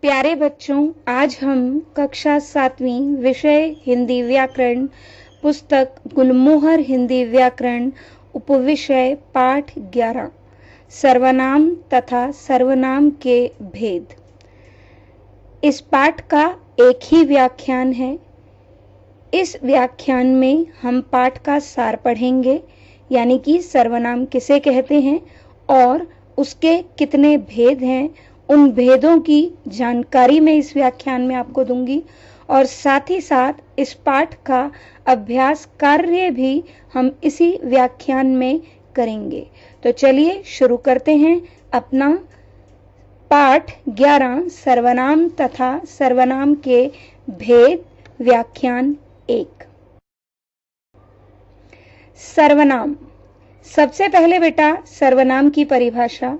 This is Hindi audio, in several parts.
प्यारे बच्चों, आज हम कक्षा 7वीं विषय हिंदी व्याकरण पुस्तक गुलमोहर हिंदी व्याकरण उपविषय पाठ 11 सर्वनाम तथा सर्वनाम के भेद। इस पाठ का एक ही व्याख्यान है। इस व्याख्यान में हम पाठ का सार पढ़ेंगे, यानी कि सर्वनाम किसे कहते हैं और उसके कितने भेद हैं। उन भेदों की जानकारी मैं इस व्याख्यान में आपको दूंगी और साथ ही साथ इस पाठ का अभ्यास कार्य भी हम इसी व्याख्यान में करेंगे। तो चलिए शुरू करते हैं अपना पाठ 11 सर्वनाम तथा सर्वनाम के भेद व्याख्यान 1। सर्वनाम। सबसे पहले बेटा सर्वनाम की परिभाषा।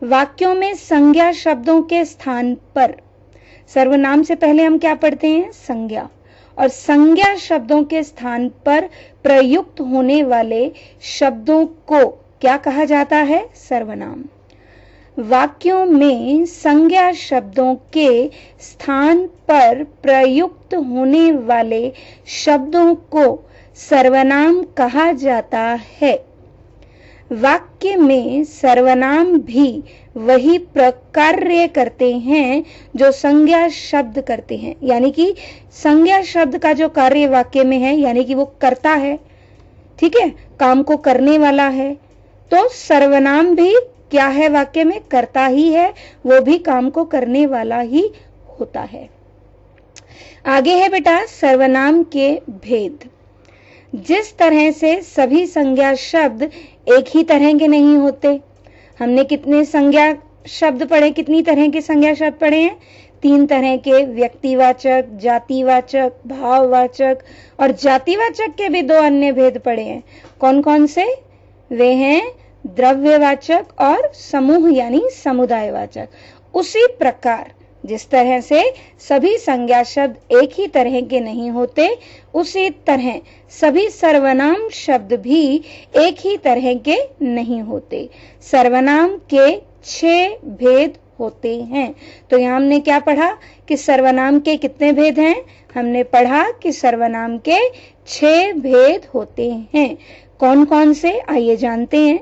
वाक्यों में संज्ञा शब्दों के स्थान पर, सर्वनाम से पहले हम क्या पढ़ते हैं? संज्ञा। और संज्ञा शब्दों के स्थान पर प्रयुक्त होने वाले शब्दों को क्या कहा जाता है? सर्वनाम। वाक्यों में संज्ञा शब्दों के स्थान पर प्रयुक्त होने वाले शब्दों को सर्वनाम कहा जाता है। वाक्य में सर्वनाम भी वही प्रकार्य करते हैं जो संज्ञा शब्द करते हैं, यानी कि संज्ञा शब्द का जो कार्य वाक्य में है, यानी कि वो करता है, ठीक है, काम को करने वाला है। तो सर्वनाम भी क्या है? वाक्य में करता ही है, वो भी काम को करने वाला ही होता है। आगे है बेटा सर्वनाम के भेद। जिस तरह से सभी संज्ञा शब्द एक ही तरह के नहीं होते। हमने कितने संज्ञा शब्द पढ़े? कितनी तरह के संज्ञा शब्द पढ़े हैं? 3 तरह के, व्यक्तिवाचक, जातिवाचक, भाववाचक और जातिवाचक के भी 2 अन्य भेद पढ़े हैं। कौन कौन से? वे हैं द्रव्यवाचक और समूह यानी समुदायवाचक। उसी प्रकार जिस तरह से सभी संज्ञा शब्द एक ही तरह के नहीं होते, उसी तरह सभी सर्वनाम शब्द भी एक ही तरह के नहीं होते। सर्वनाम के 6 भेद होते हैं। तो यहाँ हमने क्या पढ़ा कि सर्वनाम के कितने भेद हैं? हमने पढ़ा कि सर्वनाम के 6 भेद होते हैं। कौन कौन से? आइए जानते हैं।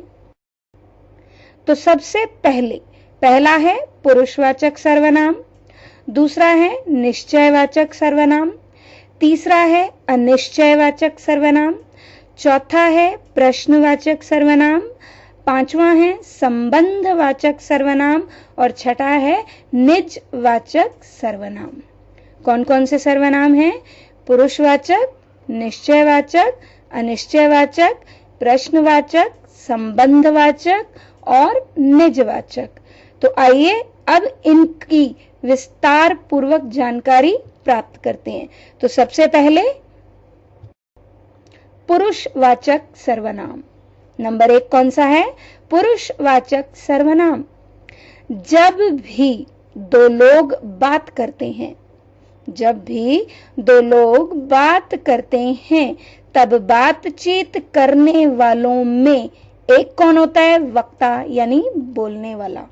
तो सबसे पहला है पुरुषवाचक सर्वनाम, दूसरा है निश्चयवाचक सर्वनाम, तीसरा है अनिश्चयवाचक सर्वनाम, चौथा है प्रश्नवाचक सर्वनाम, पांचवा है संबंधवाचक सर्वनाम और छठा है निजवाचक सर्वनाम। कौन कौन से सर्वनाम हैं? पुरुषवाचक, निश्चयवाचक, अनिश्चयवाचक, प्रश्नवाचक, संबंधवाचक और निजवाचक। तो आइए अब इनकी विस्तार पूर्वक जानकारी प्राप्त करते हैं। तो सबसे पहले पुरुषवाचक सर्वनाम। नंबर 1 कौन सा है? पुरुषवाचक सर्वनाम। जब भी 2 लोग बात करते हैं, जब भी 2 लोग बात करते हैं, तब बातचीत करने वालों में एक कौन होता है? वक्ता यानी बोलने वाला।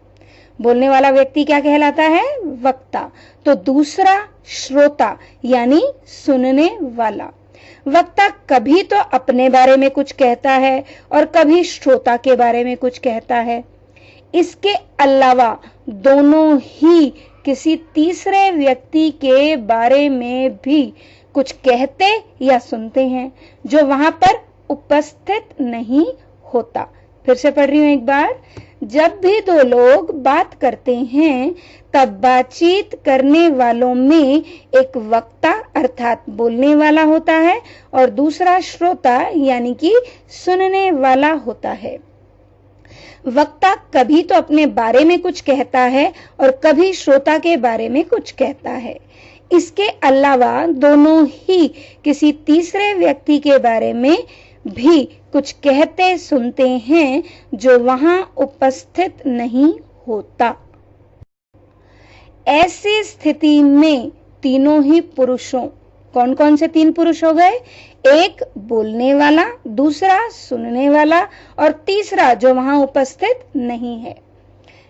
बोलने वाला व्यक्ति क्या कहलाता है? वक्ता। तो दूसरा श्रोता यानी सुनने वाला। वक्ता कभी तो अपने बारे में कुछ कहता है और कभी श्रोता के बारे में कुछ कहता है। इसके अलावा दोनों ही किसी तीसरे व्यक्ति के बारे में भी कुछ कहते या सुनते हैं जो वहां पर उपस्थित नहीं होता। फिर से पढ़ रही हूं एक बार। जब भी 2 लोग बात करते हैं, तब बातचीत करने वालों में एक वक्ता अर्थात बोलने वाला होता है और दूसरा श्रोता यानी कि सुनने वाला होता है। वक्ता कभी तो अपने बारे में कुछ कहता है और कभी श्रोता के बारे में कुछ कहता है। इसके अलावा दोनों ही किसी तीसरे व्यक्ति के बारे में भी कुछ कहते सुनते हैं जो वहां उपस्थित नहीं होता। ऐसी स्थिति में तीनों ही पुरुषों, कौन कौन से 3 पुरुष हो गए? एक बोलने वाला, दूसरा सुनने वाला और तीसरा जो वहां उपस्थित नहीं है।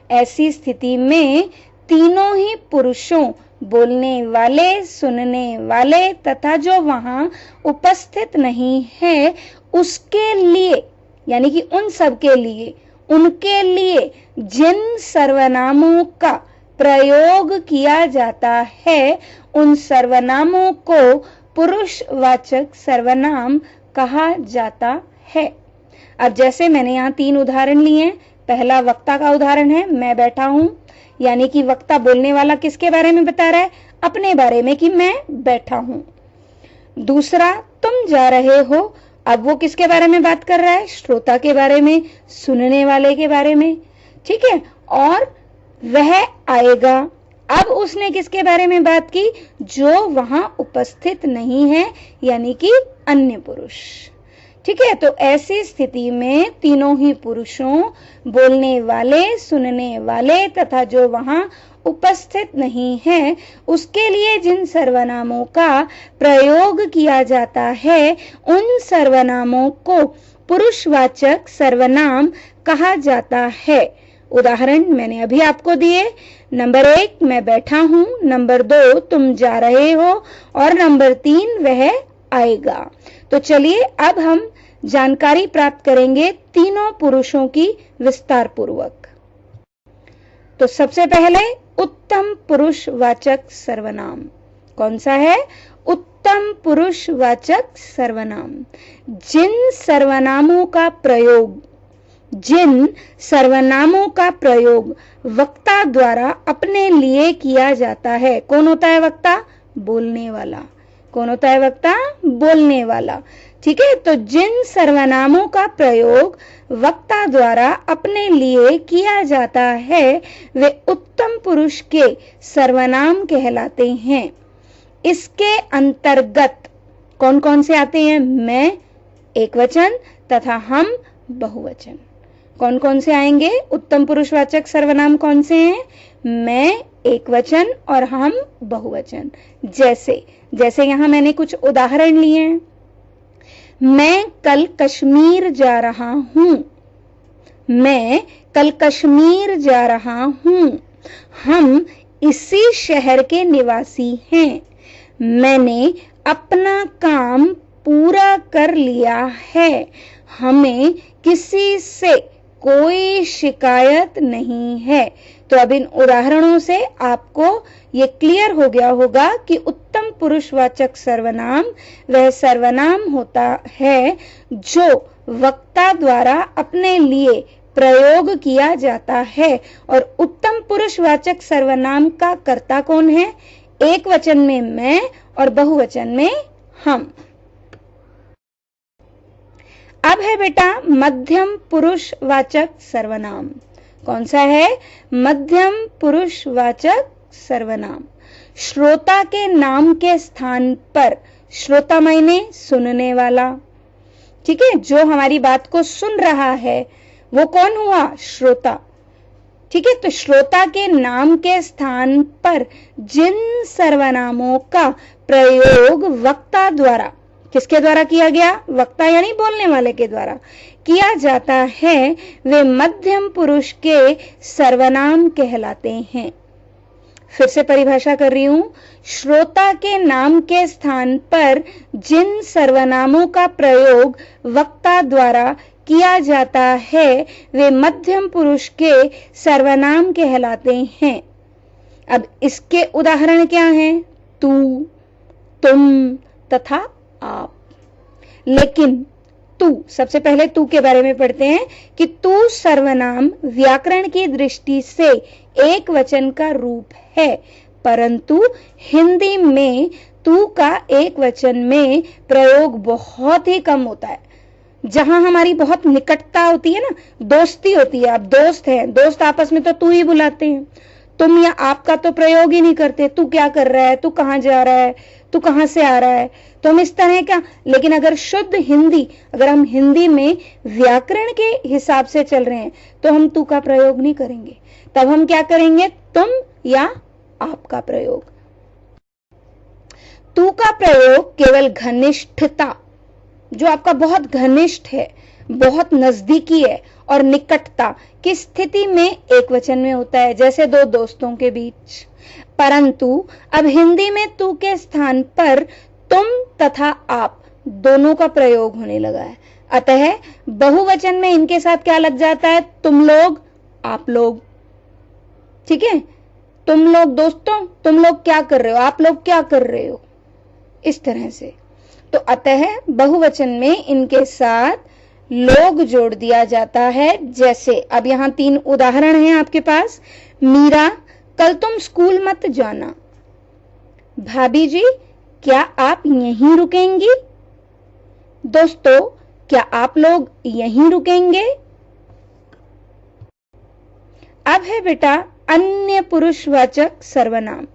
ऐसी स्थिति में तीनों ही पुरुषों, बोलने वाले, सुनने वाले तथा जो वहां उपस्थित नहीं है उसके लिए, यानी कि उन सब के लिए, उनके लिए जिन सर्वनामों का प्रयोग किया जाता है उन सर्वनामों को पुरुषवाचक सर्वनाम कहा जाता है। अब जैसे मैंने यहाँ 3 उदाहरण लिए हैं। पहला वक्ता का उदाहरण है, मैं बैठा हूं, यानी कि वक्ता बोलने वाला किसके बारे में बता रहा है? अपने बारे में, कि मैं बैठा हूं। दूसरा, तुम जा रहे हो, अब वो किसके बारे में बात कर रहा है? श्रोता के बारे में, सुनने वाले के बारे में, ठीक है। और वह आएगा, अब उसने किसके बारे में बात की? जो वहां उपस्थित नहीं है, यानी कि अन्य पुरुष, ठीक है। तो ऐसी स्थिति में तीनों ही पुरुषों, बोलने वाले, सुनने वाले तथा जो वहां उपस्थित नहीं है उसके लिए जिन सर्वनामों का प्रयोग किया जाता है उन सर्वनामों को पुरुषवाचक सर्वनाम कहा जाता है। उदाहरण मैंने अभी आपको दिए। नंबर 1, मैं बैठा हूं। नंबर 2, तुम जा रहे हो। और नंबर 3, वह आएगा। तो चलिए अब हम जानकारी प्राप्त करेंगे तीनों पुरुषों की विस्तार पूर्वक। तो सबसे पहले उत्तम पुरुषवाचक सर्वनाम कौन सा है? उत्तम पुरुषवाचक सर्वनाम जिन सर्वनामों का प्रयोग वक्ता द्वारा अपने लिए किया जाता है। कौन होता है वक्ता? बोलने वाला। कौन होता है वक्ता? बोलने वाला, ठीक है। तो जिन सर्वनामों का प्रयोग वक्ता द्वारा अपने लिए किया जाता है वे उत्तम पुरुष के सर्वनाम कहलाते हैं। इसके अंतर्गत कौन कौन से आते हैं? मैं एकवचन तथा हम बहुवचन। कौन कौन से आएंगे उत्तम पुरुषवाचक सर्वनाम? कौन से हैं? मैं एकवचन और हम बहुवचन। जैसे यहां मैंने कुछ उदाहरण लिए हैं। मैं कल कश्मीर जा रहा हूं। मैं कल कश्मीर जा रहा हूं। हम इसी शहर के निवासी हैं। मैंने अपना काम पूरा कर लिया है। हमें किसी से कोई शिकायत नहीं है। तो अब इन उदाहरणों से आपको ये क्लियर हो गया होगा कि उत्तम पुरुषवाचक सर्वनाम वह सर्वनाम होता है जो वक्ता द्वारा अपने लिए प्रयोग किया जाता है। और उत्तम पुरुषवाचक सर्वनाम का कर्ता कौन है? एक वचन में मैं और बहुवचन में हम। अब है बेटा मध्यम पुरुषवाचक सर्वनाम। कौन सा है? मध्यम पुरुषवाचक सर्वनाम श्रोता के नाम के स्थान पर, श्रोता मायने सुनने वाला, ठीक है, जो हमारी बात को सुन रहा है वो कौन हुआ? श्रोता, ठीक है। तो श्रोता के नाम के स्थान पर जिन सर्वनामों का प्रयोग वक्ता द्वारा, किसके द्वारा किया गया? वक्ता यानी बोलने वाले के द्वारा किया जाता है वे मध्यम पुरुष के सर्वनाम कहलाते हैं। फिर से परिभाषा कर रही हूं। श्रोता के नाम के स्थान पर जिन सर्वनामों का प्रयोग वक्ता द्वारा किया जाता है वे मध्यम पुरुष के सर्वनाम कहलाते हैं। अब इसके उदाहरण क्या हैं? तू, तुम तथा आप। लेकिन तू, सबसे पहले तू के बारे में पढ़ते हैं कि तू सर्वनाम व्याकरण की दृष्टि से एक वचन का रूप है, परंतु हिंदी में तू का एक वचन में प्रयोग बहुत ही कम होता है। जहां हमारी बहुत निकटता होती है ना, दोस्ती होती है, आप दोस्त हैं, दोस्त आपस में तो तू ही बुलाते हैं, तुम या आपका तो प्रयोग ही नहीं करते। तू क्या कर रहा है? तू कहां जा रहा है? तू कहां से आ रहा है? तो हम इस तरह का, लेकिन अगर शुद्ध हिंदी, अगर हम हिंदी में व्याकरण के हिसाब से चल रहे हैं तो हम तू का प्रयोग नहीं करेंगे। तब हम क्या करेंगे? तुम या आप का प्रयोग। तू का प्रयोग केवल घनिष्ठता, जो आपका बहुत घनिष्ठ है, बहुत नजदीकी है और निकटता की स्थिति में एक वचन में होता है, जैसे दो दोस्तों के बीच। परंतु अब हिंदी में तू के स्थान पर तुम तथा आप दोनों का प्रयोग होने लगा है। अतः बहुवचन में इनके साथ क्या लग जाता है? तुम लोग, आप लोग। ठीक है, तुम लोग दोस्तों, तुम लोग क्या कर रहे हो, आप लोग क्या कर रहे हो, इस तरह से। तो अतः बहुवचन में इनके साथ लोग जोड़ दिया जाता है। जैसे अब यहां 3 उदाहरण हैं आपके पास। मीरा, कल तुम स्कूल मत जाना। भाभी जी, क्या आप यहीं रुकेंगी? दोस्तों, क्या आप लोग यहीं रुकेंगे? अब है बेटा अन्य पुरुषवाचक सर्वनाम।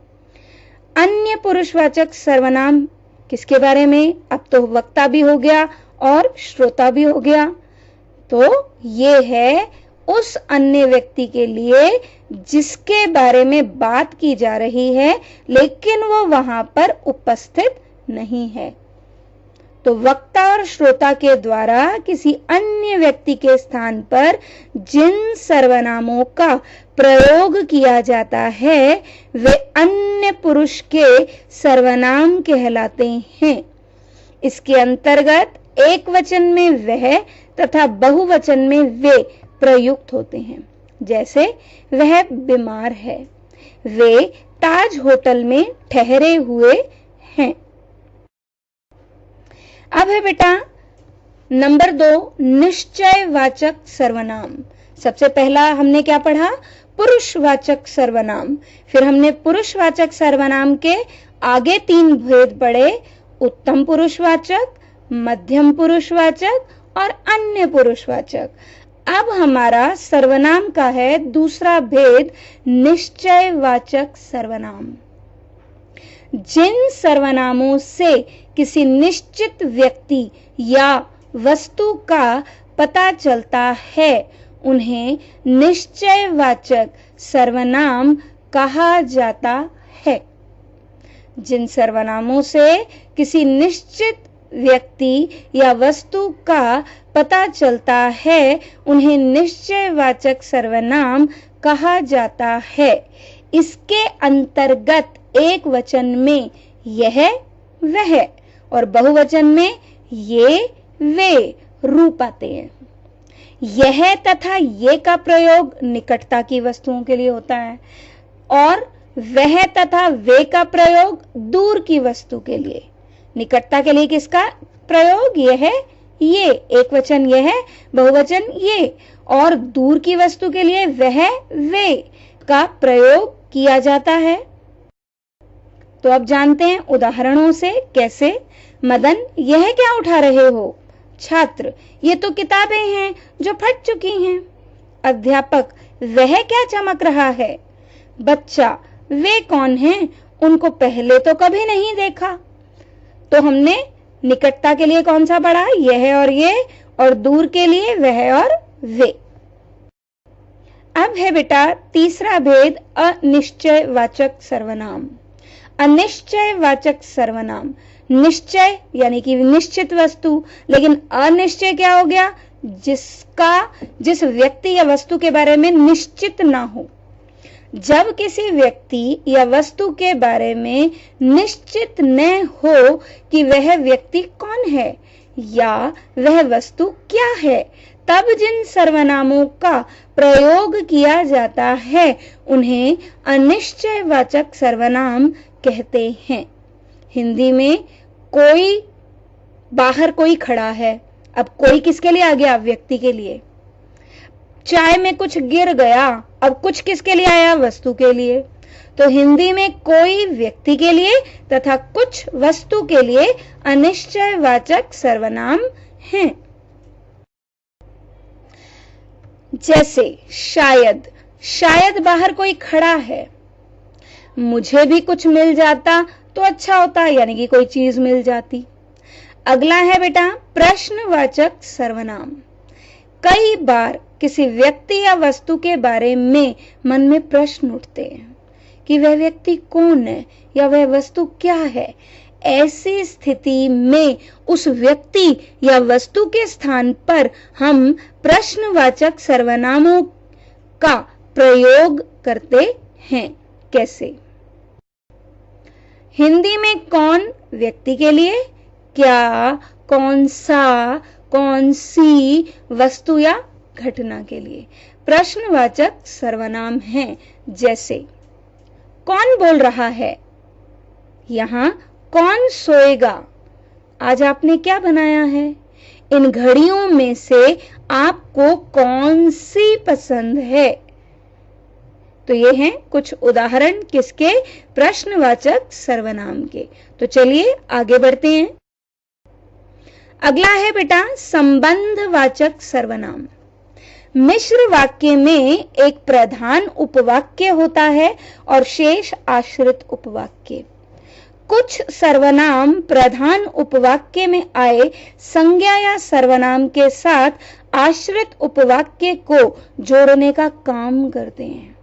अन्य पुरुषवाचक सर्वनाम किसके बारे में? अब तो वक्ता भी हो गया और श्रोता भी हो गया। तो ये है उस अन्य व्यक्ति के लिए जिसके बारे में बात की जा रही है, लेकिन वो वहां पर उपस्थित नहीं है। तो वक्ता और श्रोता के द्वारा किसी अन्य व्यक्ति के स्थान पर जिन सर्वनामों का प्रयोग किया जाता है वे अन्य पुरुष के सर्वनाम कहलाते हैं। इसके अंतर्गत एक वचन में वह तथा बहुवचन में वे प्रयुक्त होते हैं। जैसे वह बीमार है, वे ताज होटल में ठहरे हुए हैं। अब है बेटा नंबर 2 निश्चयवाचक सर्वनाम। सबसे पहला हमने क्या पढ़ा? पुरुषवाचक सर्वनाम। फिर हमने पुरुषवाचक सर्वनाम के आगे 3 भेद पढ़े, उत्तम पुरुषवाचक, मध्यम पुरुषवाचक और अन्य पुरुषवाचक। अब हमारा सर्वनाम का है दूसरा भेद, निश्चयवाचक सर्वनाम। जिन सर्वनामों से किसी निश्चित व्यक्ति या वस्तु का पता चलता है उन्हें निश्चयवाचक सर्वनाम कहा जाता है। जिन सर्वनामों से किसी निश्चित व्यक्ति या वस्तु का पता चलता है उन्हें निश्चयवाचक सर्वनाम कहा जाता है। इसके अंतर्गत एक वचन में यह वह और बहुवचन में ये वे रूप आते हैं। यह तथा ये का प्रयोग निकटता की वस्तुओं के लिए होता है और वह तथा वे का प्रयोग दूर की वस्तु के लिए। निकटता के लिए किसका प्रयोग? यह है ये, एक वचन यह है, बहुवचन ये, और दूर की वस्तु के लिए वह वे का प्रयोग किया जाता है। तो अब जानते हैं उदाहरणों से कैसे। मदन, यह क्या उठा रहे हो? छात्र, ये तो किताबें हैं जो फट चुकी हैं। अध्यापक, वह क्या चमक रहा है? बच्चा, वे कौन हैं? उनको पहले तो कभी नहीं देखा। तो हमने निकटता के लिए कौन सा पढ़ा? यह और ये, और दूर के लिए वह और वे। अब है बेटा तीसरा भेद, अनिश्चयवाचक सर्वनाम। अनिश्चयवाचक सर्वनाम, निश्चय यानी कि निश्चित वस्तु, लेकिन अनिश्चय क्या हो गया? जिस व्यक्ति या वस्तु के बारे में निश्चित ना हो। जब किसी व्यक्ति या वस्तु के बारे में निश्चित न हो कि वह व्यक्ति कौन है या वह वस्तु क्या है, तब जिन सर्वनामों का प्रयोग किया जाता है उन्हें अनिश्चयवाचक सर्वनाम कहते हैं। हिंदी में कोई, बाहर कोई खड़ा है। अब कोई किसके लिए आ गया? व्यक्ति के लिए। चाय में कुछ गिर गया, अब कुछ किसके लिए आया? वस्तु के लिए। तो हिंदी में कोई व्यक्ति के लिए तथा कुछ वस्तु के लिए अनिश्चयवाचक सर्वनाम हैं। जैसे शायद, शायद बाहर कोई खड़ा है। मुझे भी कुछ मिल जाता तो अच्छा होता, यानी कि कोई चीज मिल जाती। अगला है बेटा प्रश्नवाचक सर्वनाम। कई बार किसी व्यक्ति या वस्तु के बारे में मन में प्रश्न उठते हैं कि वह व्यक्ति कौन है या वह वस्तु क्या है। ऐसी स्थिति में उस व्यक्ति या वस्तु के स्थान पर हम प्रश्नवाचक सर्वनामों का प्रयोग करते हैं। कैसे? हिंदी में कौन व्यक्ति के लिए, क्या, कौन सा, कौन सी वस्तु या घटना के लिए प्रश्नवाचक सर्वनाम हैं। जैसे कौन बोल रहा है, यहां कौन सोएगा, आज आपने क्या बनाया है, इन घड़ियों में से आपको कौन सी पसंद है। तो ये हैं कुछ उदाहरण किसके, प्रश्नवाचक सर्वनाम के। तो चलिए आगे बढ़ते हैं। अगला है बेटा संबंधवाचक सर्वनाम। मिश्र वाक्य में एक प्रधान उपवाक्य होता है और शेष आश्रित उपवाक्य। कुछ सर्वनाम प्रधान उपवाक्य में आए संज्ञा या सर्वनाम के साथ आश्रित उपवाक्य को जोड़ने का काम करते हैं,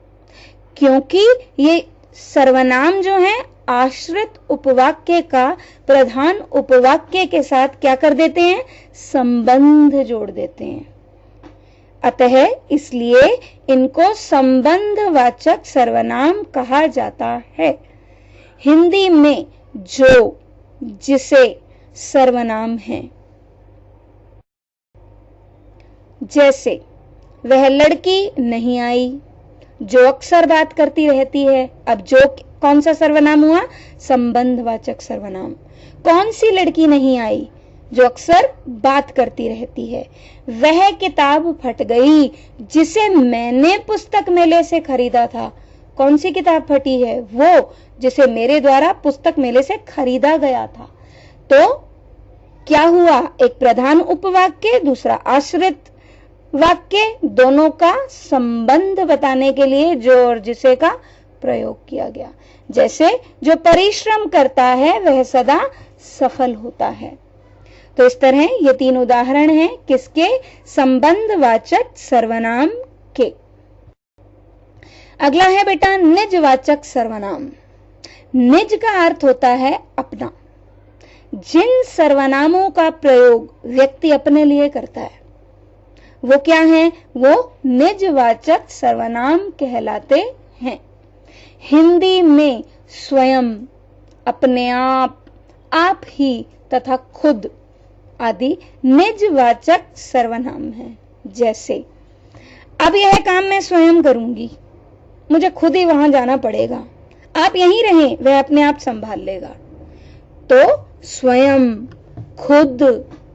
क्योंकि ये सर्वनाम जो है आश्रित उपवाक्य का प्रधान उपवाक्य के साथ क्या कर देते हैं, संबंध जोड़ देते हैं। अतः इसलिए इनको संबंधवाचक सर्वनाम कहा जाता है। हिंदी में जो, जिसे सर्वनाम है। जैसे वह लड़की नहीं आई, जो अक्सर बात करती रहती है। अब जो कौन सा सर्वनाम हुआ, संबंधवाचक सर्वनाम। कौन सी लड़की नहीं आई, जो अक्सर बात करती रहती है। वह किताब फट गई जिसे मैंने पुस्तक मेले से खरीदा था। कौन सी किताब फटी है, वो जिसे मेरे द्वारा पुस्तक मेले से खरीदा गया था। तो क्या हुआ, एक प्रधान उपवाक्य, दूसरा आश्रित वाक्य, दोनों का संबंध बताने के लिए जो और जिसे का प्रयोग किया गया। जैसे जो परिश्रम करता है वह सदा सफल होता है। तो इस तरह ये तीन उदाहरण हैं किसके, संबंधवाचक सर्वनाम के। अगला है बेटा निजवाचक सर्वनाम। निज का अर्थ होता है अपना। जिन सर्वनामों का प्रयोग व्यक्ति अपने लिए करता है वो क्या है, वो निजवाचक सर्वनाम कहलाते हैं। हिंदी में स्वयं, अपने आप ही तथा खुद आदि निजवाचक सर्वनाम है। जैसे अब यह काम मैं स्वयं करूंगी, मुझे खुद ही वहां जाना पड़ेगा, आप यहीं रहें, वह अपने आप संभाल लेगा। तो स्वयं, खुद,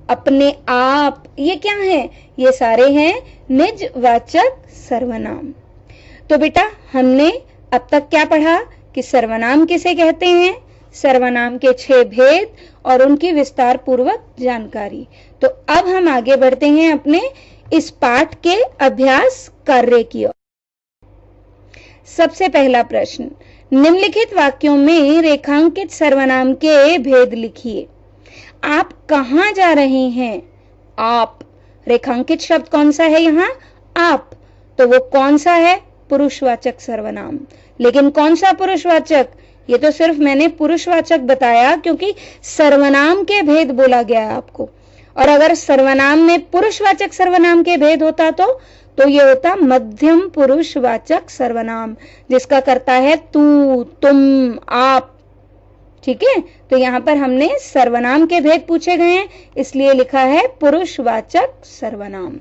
अपने आप, ये क्या है, ये सारे हैं निजवाचक सर्वनाम। तो बेटा हमने अब तक क्या पढ़ा कि सर्वनाम किसे कहते हैं, सर्वनाम के 6 भेद और उनकी विस्तार पूर्वक जानकारी। तो अब हम आगे बढ़ते हैं अपने इस पाठ के अभ्यास कार्य की ओर। सबसे पहला प्रश्न, निम्नलिखित वाक्यों में रेखांकित सर्वनाम के भेद लिखिए। आप कहां जा रहे हैं, आप। रेखांकित शब्द कौन सा है यहाँ, आप। तो वो कौन सा है, पुरुषवाचक सर्वनाम। लेकिन कौन सा पुरुषवाचक, ये तो सिर्फ मैंने पुरुषवाचक बताया क्योंकि सर्वनाम के भेद बोला गया है आपको। और अगर सर्वनाम में पुरुषवाचक सर्वनाम के भेद होता तो ये होता मध्यम पुरुषवाचक सर्वनाम, जिसका करता है तू, तुम, आप। ठीक है, तो यहां पर हमने सर्वनाम के भेद पूछे गए हैं, इसलिए लिखा है पुरुषवाचक सर्वनाम।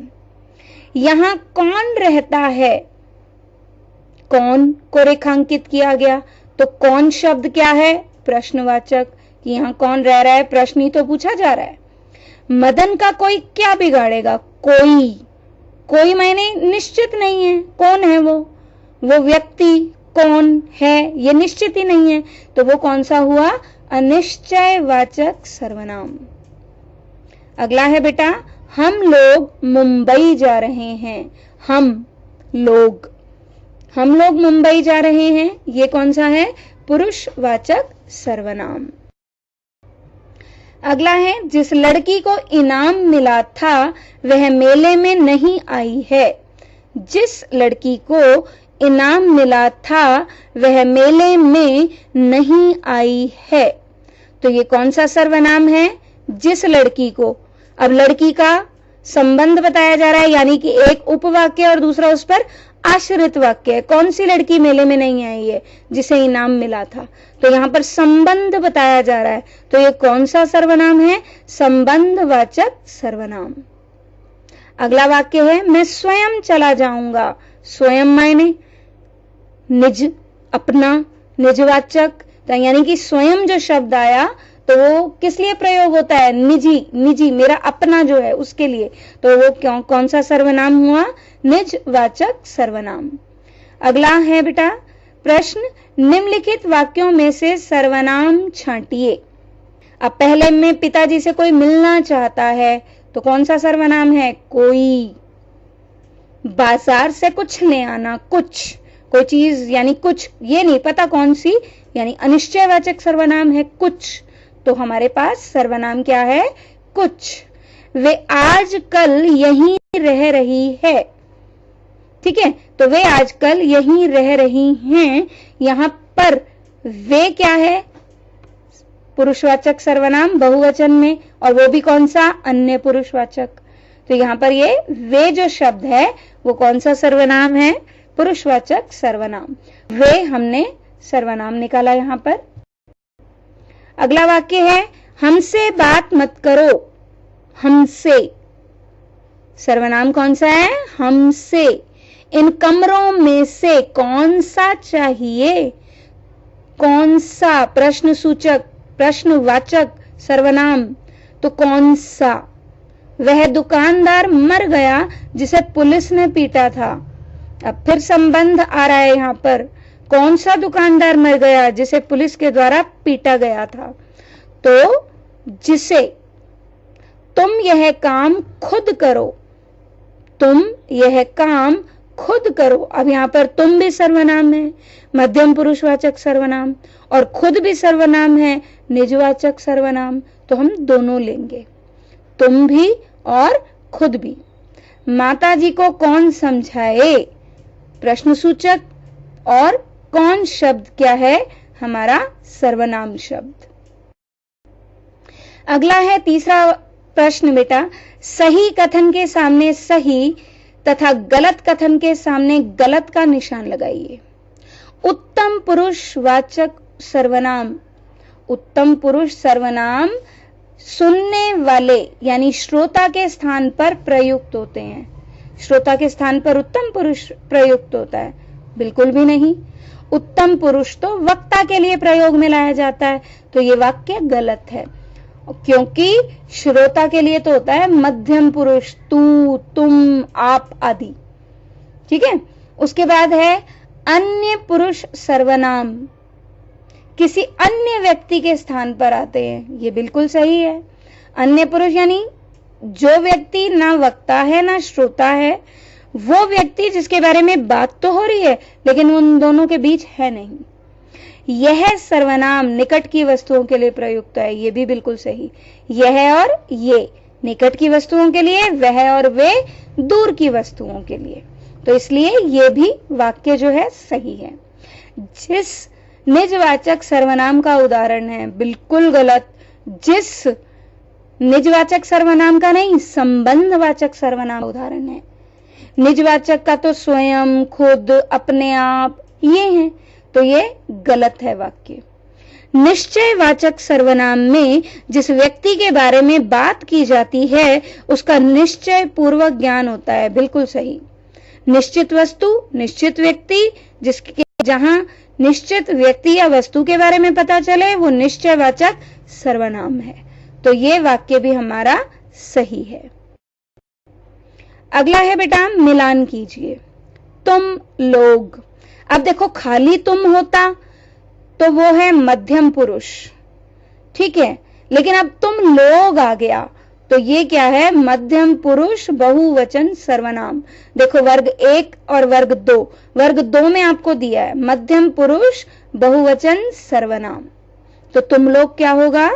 यहां कौन रहता है, कौन को रेखांकित किया गया। तो कौन शब्द क्या है, प्रश्नवाचक, कि यहां कौन रह रहा है, प्रश्न ही तो पूछा जा रहा है। मदन का कोई क्या बिगाड़ेगा, कोई मायने निश्चित नहीं है, कौन है वो व्यक्ति कौन है ये निश्चित ही नहीं है, तो वो कौन सा हुआ, अनिश्चयवाचक सर्वनाम। अगला है बेटा, हम लोग मुंबई जा रहे हैं। हम लोग मुंबई जा रहे हैं, ये कौन सा है, पुरुषवाचक सर्वनाम। अगला है, जिस लड़की को इनाम मिला था वह मेले में नहीं आई है। जिस लड़की को इनाम मिला था वह मेले में नहीं आई है। तो ये कौन सा सर्वनाम है? जिस लड़की को। अब लड़की का संबंध बताया जा रहा है, यानी कि एक उपवाक्य और दूसरा उस पर आश्रित वाक्य है। कौन सी लड़की मेले में नहीं आई है जिसे इनाम मिला था? तो यहां पर संबंध बताया जा रहा है, तो ये कौन सा सर्वनाम है? संबंधवाचक सर्वनाम। अगला वाक्य है मैं स्वयं चला जाऊंगा। स्वयं मायने निज, अपना, निजवाचक, तो यानी कि स्वयं जो शब्द आया तो वो किस लिए प्रयोग होता है? निजी, निजी, मेरा अपना जो है उसके लिए। तो वो कौन सा सर्वनाम हुआ? निजवाचक सर्वनाम। अगला है बेटा प्रश्न, निम्नलिखित वाक्यों में से सर्वनाम छांटिए। अब पहले में पिताजी से कोई मिलना चाहता है, तो कौन सा सर्वनाम है? कोई। बाजार से कुछ ले आना, कुछ, कोई चीज यानी कुछ, ये नहीं पता कौन सी, यानी अनिश्चयवाचक सर्वनाम है कुछ। तो हमारे पास सर्वनाम क्या है? कुछ। वे आजकल यहीं रह रही है। ठीक है, तो वे आजकल यहीं रह रही हैं। यहां पर वे क्या है? पुरुषवाचक सर्वनाम बहुवचन में, और वो भी कौन सा? अन्य पुरुषवाचक। तो यहां पर ये वे जो शब्द है वो कौन सा सर्वनाम है? पुरुषवाचक सर्वनाम। वे हमने सर्वनाम निकाला यहां पर। अगला वाक्य है हमसे बात मत करो। हमसे सर्वनाम कौन सा है? हमसे। इन कमरों में से कौन सा चाहिए? कौन सा प्रश्न सूचक, प्रश्नवाचक सर्वनाम, तो कौन सा? वह दुकानदार मर गया जिसे पुलिस ने पीटा था। अब फिर संबंध आ रहा है यहां पर, कौन सा दुकानदार मर गया जिसे पुलिस के द्वारा पीटा गया था? तो जिसे। तुम यह काम खुद करो। तुम यह काम खुद करो। अब यहां पर तुम भी सर्वनाम है, मध्यम पुरुषवाचक सर्वनाम, और खुद भी सर्वनाम है, निजवाचक सर्वनाम। तो हम दोनों लेंगे, तुम भी और खुद भी। माताजी को कौन समझाए? प्रश्न सूचक, और कौन शब्द क्या है? हमारा सर्वनाम शब्द। अगला है तीसरा प्रश्न बेटा, सही कथन के सामने सही तथा गलत कथन के सामने गलत का निशान लगाइए। उत्तम पुरुषवाचक सर्वनाम। उत्तम पुरुष सर्वनाम सुनने वाले यानी श्रोता के स्थान पर प्रयुक्त होते हैं। श्रोता के स्थान पर उत्तम पुरुष प्रयुक्त होता है? बिल्कुल भी नहीं। उत्तम पुरुष तो वक्ता के लिए प्रयोग में लाया जाता है, तो ये वाक्य गलत है, क्योंकि श्रोता के लिए तो होता है मध्यम पुरुष, तू, तुम, आप आदि। ठीक है, उसके बाद है अन्य पुरुष सर्वनाम, किसी अन्य व्यक्ति के स्थान पर आते हैं। ये बिल्कुल सही है। अन्य पुरुष यानी जो व्यक्ति ना वक्ता है ना श्रोता है, वो व्यक्ति जिसके बारे में बात तो हो रही है लेकिन उन दोनों के बीच है नहीं। यह सर्वनाम निकट की वस्तुओं के लिए प्रयुक्त है। ये भी बिल्कुल सही। यह और ये निकट की वस्तुओं के लिए, वह और वे दूर की वस्तुओं के लिए। तो इसलिए ये भी वाक्य जो है सही है। जिस निजवाचक सर्वनाम का उदाहरण है, बिल्कुल गलत। जिस निजवाचक सर्वनाम का नहीं, संबंधवाचक सर्वनाम उदाहरण है। निजवाचक का तो स्वयं, खुद, अपने आप ये हैं, तो ये गलत है वाक्य। निश्चयवाचक सर्वनाम में जिस व्यक्ति के बारे में बात की जाती है उसका निश्चय पूर्वक ज्ञान होता है। बिल्कुल सही। निश्चित वस्तु, निश्चित व्यक्ति, जिसके जहां निश्चित व्यक्ति या वस्तु के बारे में पता चले वो निश्चयवाचक सर्वनाम है। तो ये वाक्य भी हमारा सही है। अगला है बेटा मिलान कीजिए। तुम लोग। अब देखो खाली तुम होता तो वो है मध्यम पुरुष, ठीक है, लेकिन अब तुम लोग आ गया तो ये क्या है? मध्यम पुरुष बहुवचन सर्वनाम। देखो वर्ग 1 और वर्ग 2, वर्ग 2 में आपको दिया है मध्यम पुरुष बहुवचन सर्वनाम। तो तुम लोग क्या होगा?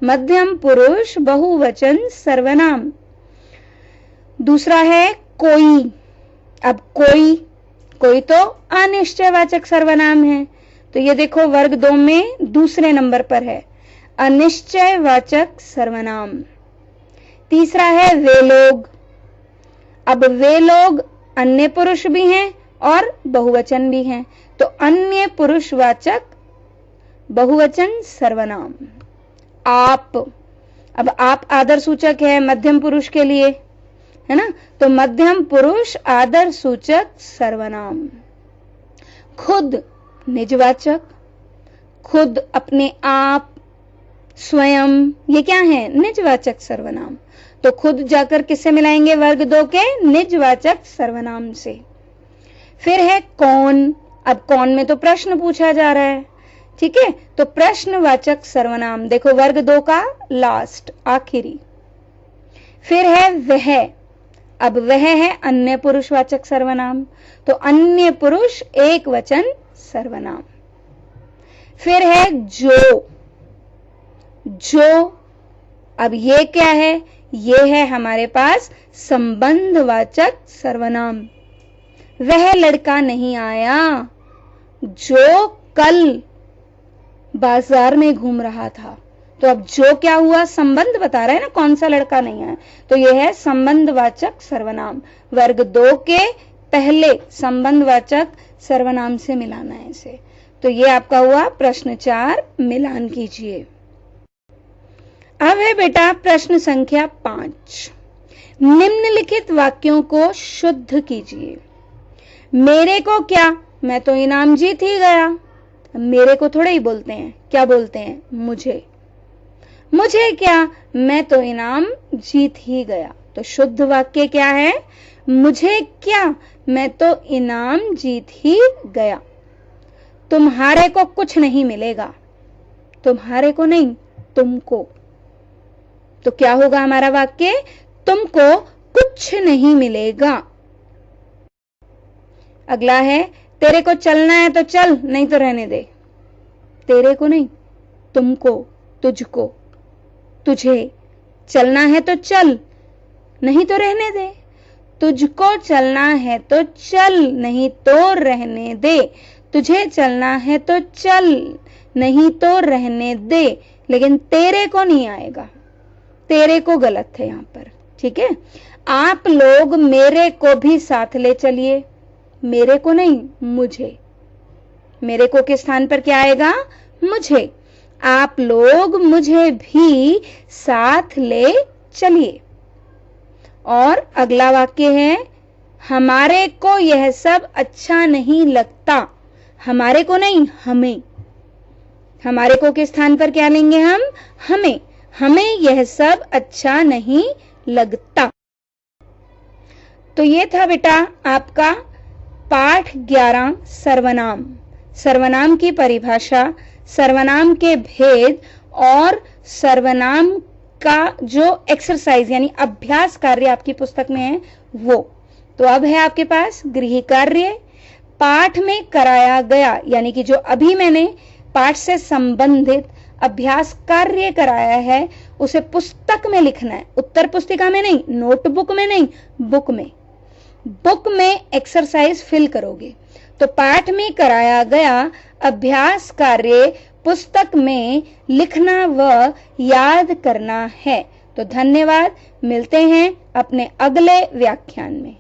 मध्यम पुरुष बहुवचन सर्वनाम। दूसरा है कोई। अब कोई तो अनिश्चयवाचक सर्वनाम है, तो ये देखो वर्ग 2 में दूसरे नंबर पर है। अनिश्चयवाचक सर्वनाम। तीसरा है वे लोग। अब वे लोग अन्य पुरुष भी हैं और बहुवचन भी हैं, तो अन्य पुरुषवाचक बहुवचन सर्वनाम। आप, अब आप आदर सूचक है मध्यम पुरुष के लिए, है ना, तो मध्यम पुरुष आदर सूचक सर्वनाम। खुद निजवाचक, खुद, अपने आप, स्वयं, ये क्या है, निजवाचक सर्वनाम। तो खुद जाकर किससे मिलाएंगे, वर्ग 2 के निजवाचक सर्वनाम से। फिर है कौन। अब कौन में तो प्रश्न पूछा जा रहा है, ठीक है, तो प्रश्नवाचक सर्वनाम, देखो वर्ग 2 का लास्ट, आखिरी। फिर है वह। अब वह है अन्य पुरुषवाचक सर्वनाम, तो अन्य पुरुष एक वचन सर्वनाम। फिर है जो। जो, अब ये क्या है, ये है हमारे पास संबंधवाचक सर्वनाम। वह लड़का नहीं आया जो कल बाजार में घूम रहा था। तो अब जो क्या हुआ, संबंध बता रहा है ना, कौन सा लड़का नहीं आया, तो यह है संबंधवाचक सर्वनाम। वर्ग 2 के पहले संबंधवाचक सर्वनाम से मिलाना है इसे। तो ये आपका हुआ प्रश्न 4, मिलान कीजिए। अब है बेटा प्रश्न संख्या 5। निम्नलिखित वाक्यों को शुद्ध कीजिए। मेरे को क्या, मैं तो इनाम जीत ही गया। मेरे को थोड़ा ही बोलते हैं, क्या बोलते हैं, मुझे। मुझे क्या, मैं तो इनाम जीत ही गया। तो शुद्ध वाक्य क्या है, मुझे क्या, मैं तो इनाम जीत ही गया। तुम्हारे को कुछ नहीं मिलेगा, तुम्हारे को नहीं, तुमको। तो क्या होगा हमारा वाक्य, तुमको कुछ नहीं मिलेगा। अगला है, तेरे को चलना है तो चल, नहीं तो रहने दे। तेरे को नहीं, तुमको, तुझको, तुझे। चलना है तो चल, नहीं तो रहने दे। तुझको चलना है तो चल, नहीं तो रहने दे। तुझे चलना है तो चल, नहीं तो रहने दे। लेकिन तेरे को नहीं आएगा, तेरे को गलत है यहां पर, ठीक है। आप लोग मेरे को भी साथ ले चलिए, मेरे को नहीं, मुझे। मेरे को के स्थान पर क्या आएगा, मुझे। आप लोग मुझे भी साथ ले चलिए। और अगला वाक्य है, हमारे को यह सब अच्छा नहीं लगता। हमारे को नहीं, हमें। हमारे को के स्थान पर क्या लेंगे हम, हमें। हमें यह सब अच्छा नहीं लगता। तो ये था बेटा आपका पाठ 11 सर्वनाम। सर्वनाम की परिभाषा, सर्वनाम के भेद और सर्वनाम का जो एक्सरसाइज यानी अभ्यास कार्य आपकी पुस्तक में है वो। तो अब है आपके पास गृह कार्य। पाठ में कराया गया यानी कि जो अभी मैंने पाठ से संबंधित अभ्यास कार्य कराया है उसे पुस्तक में लिखना है, उत्तर पुस्तिका में नहीं, नोटबुक में नहीं, बुक में। बुक में एक्सरसाइज फिल करोगे। तो पाठ में कराया गया अभ्यास कार्य पुस्तक में लिखना व याद करना है। तो धन्यवाद, मिलते हैं अपने अगले व्याख्यान में।